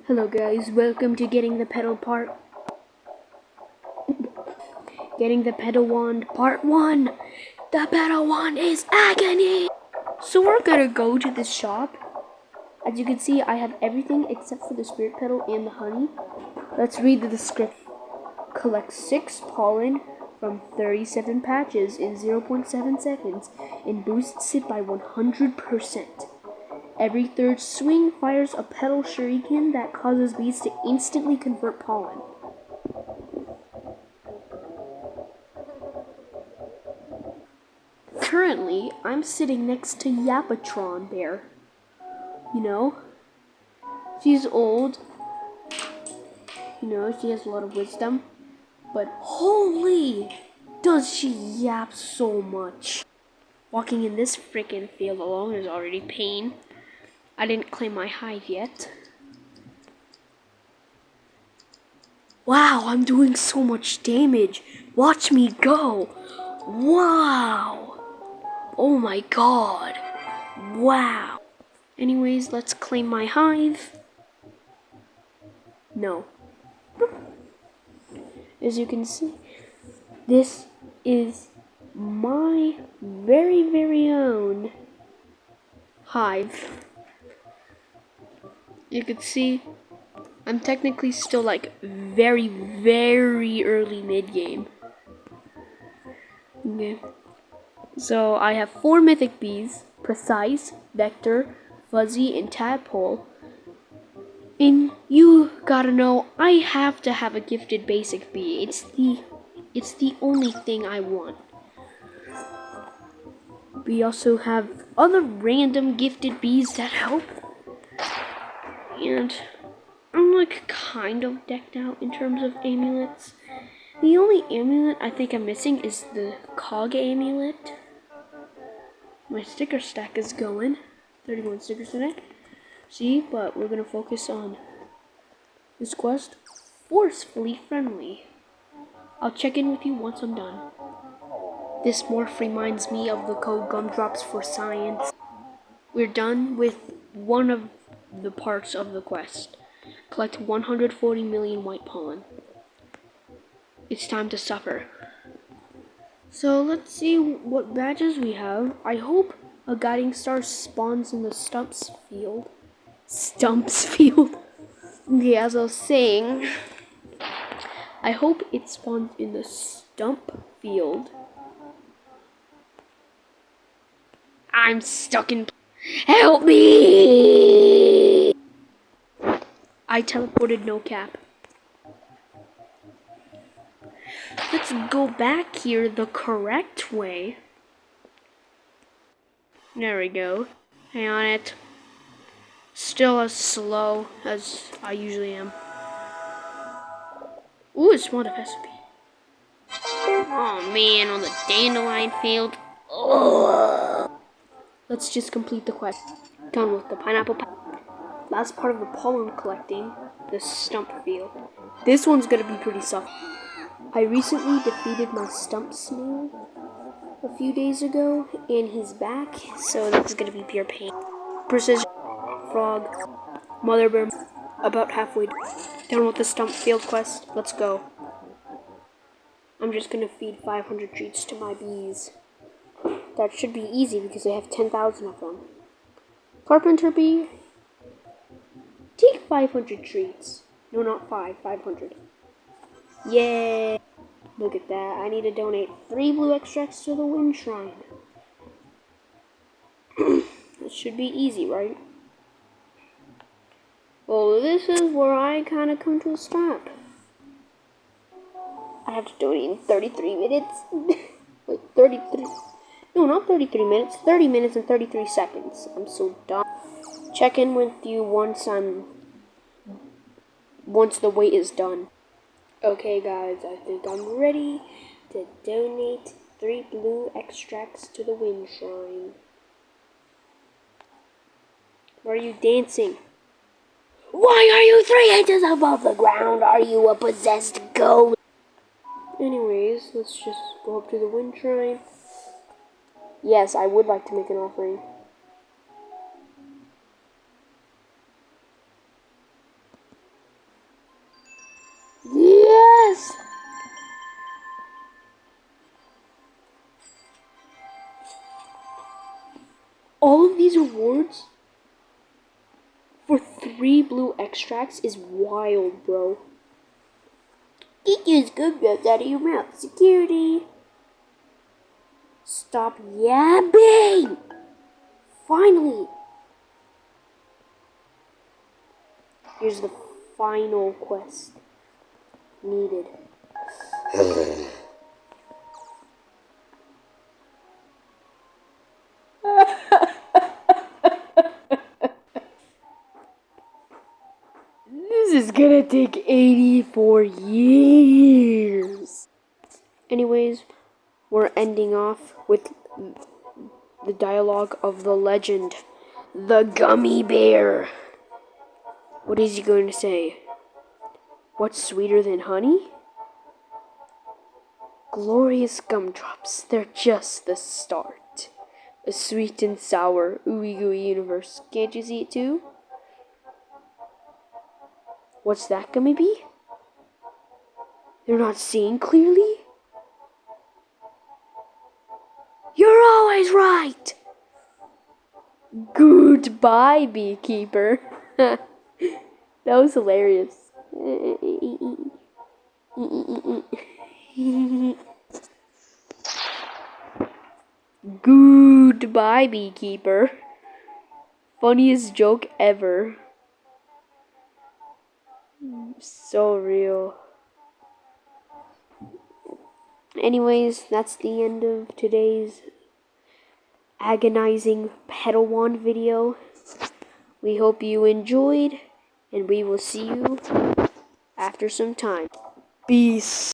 Hello guys, welcome to Getting the Pedal Wand Part 1. The pedal wand is agony! So we're gonna go to this shop. As you can see, I have everything except for the spirit pedal and the honey. Let's read the description. Collect 6 pollen from 37 patches in 0.7 seconds and boosts it by 100%. Every third swing fires a pedal shuriken that causes bees to instantly convert pollen. Currently, I'm sitting next to Yapatron Bear. You know, she's old. You know, she has a lot of wisdom. But holy, does she yap so much. Walking in this frickin' field alone is already pain. I didn't claim my hive yet. Wow, I'm doing so much damage. Watch me go. Wow. Oh my god. Wow. Anyways, let's claim my hive. No. As you can see, this is my very own hive. You can see I'm technically still like very early mid-game. Okay. So I have 4 mythic bees, Precise, Vector, Fuzzy, and Tadpole. And you gotta know, I have to have a gifted basic bee. It's the only thing I want. We also have other random gifted bees that help. And I'm like kind of decked out in terms of amulets. The only amulet I think I'm missing is the cog amulet. My sticker stack is going. 31 stickers in it. See, but we're gonna focus on this quest. Forcefully friendly. I'll check in with you once I'm done. This morph reminds me of the code Gumdrops for Science. We're done with one of the parts of the quest. Collect 140 million white pollen. It's time to suffer. So let's see what badges we have. I hope a guiding star spawns in the stumps field. Stumps field? Okay, as I was saying, I hope it spawns in the stump field. I'm stuck in. Help me! I teleported, no cap. Let's go back here the correct way. There we go. Hang on it. Still as slow as I usually am. Ooh, it spawned a recipe. Oh man, on the dandelion field. Ugh. Let's just complete the quest. Done with the pineapple. Last part of the pollen collecting, the stump field. This one's gonna be pretty soft. I recently defeated my stump snail a few days ago, and he's back, so this is gonna be pure pain. Precision, frog, mother bird, about halfway done with the stump field quest. Let's go. I'm just gonna feed 500 treats to my bees. That should be easy because I have 10,000 of them. Carpenter bee, take 500 treats. No, not 500. Yay! Look at that. I need to donate 3 blue extracts to the wind shrine. It should be easy, right? Well, this is where I kind of come to a stop. I have to donate in 33 minutes. Wait, 33. No, not 33 minutes. 30 minutes and 33 seconds. I'm so dumb. Check in with you once the wait is done. Okay, guys, I think I'm ready to donate 3 blue extracts to the wind shrine. Why are you dancing? Why are you 3 inches above the ground? Are you a possessed ghost? Anyways, let's just go up to the wind shrine. Yes, I would like to make an offering. these rewards for 3 blue extracts is wild, bro. Get those gumdrops out of your mouth. Security. Stop yapping! Finally! Here's the final quest needed. This is gonna take 84 years. Anyways, we're ending off with the dialogue of the legend, the gummy bear. What is he going to say? What's sweeter than honey? Glorious gumdrops, they're just the start. A sweet and sour, ooey gooey universe. Can't you see it too? What's that gummy be? They're not seeing clearly? You're always right! Goodbye, beekeeper. That was hilarious. Goodbye, beekeeper. Funniest joke ever. So real. Anyways, that's the end of today's agonizing Padawan video. We hope you enjoyed, and we will see you after some time. Peace.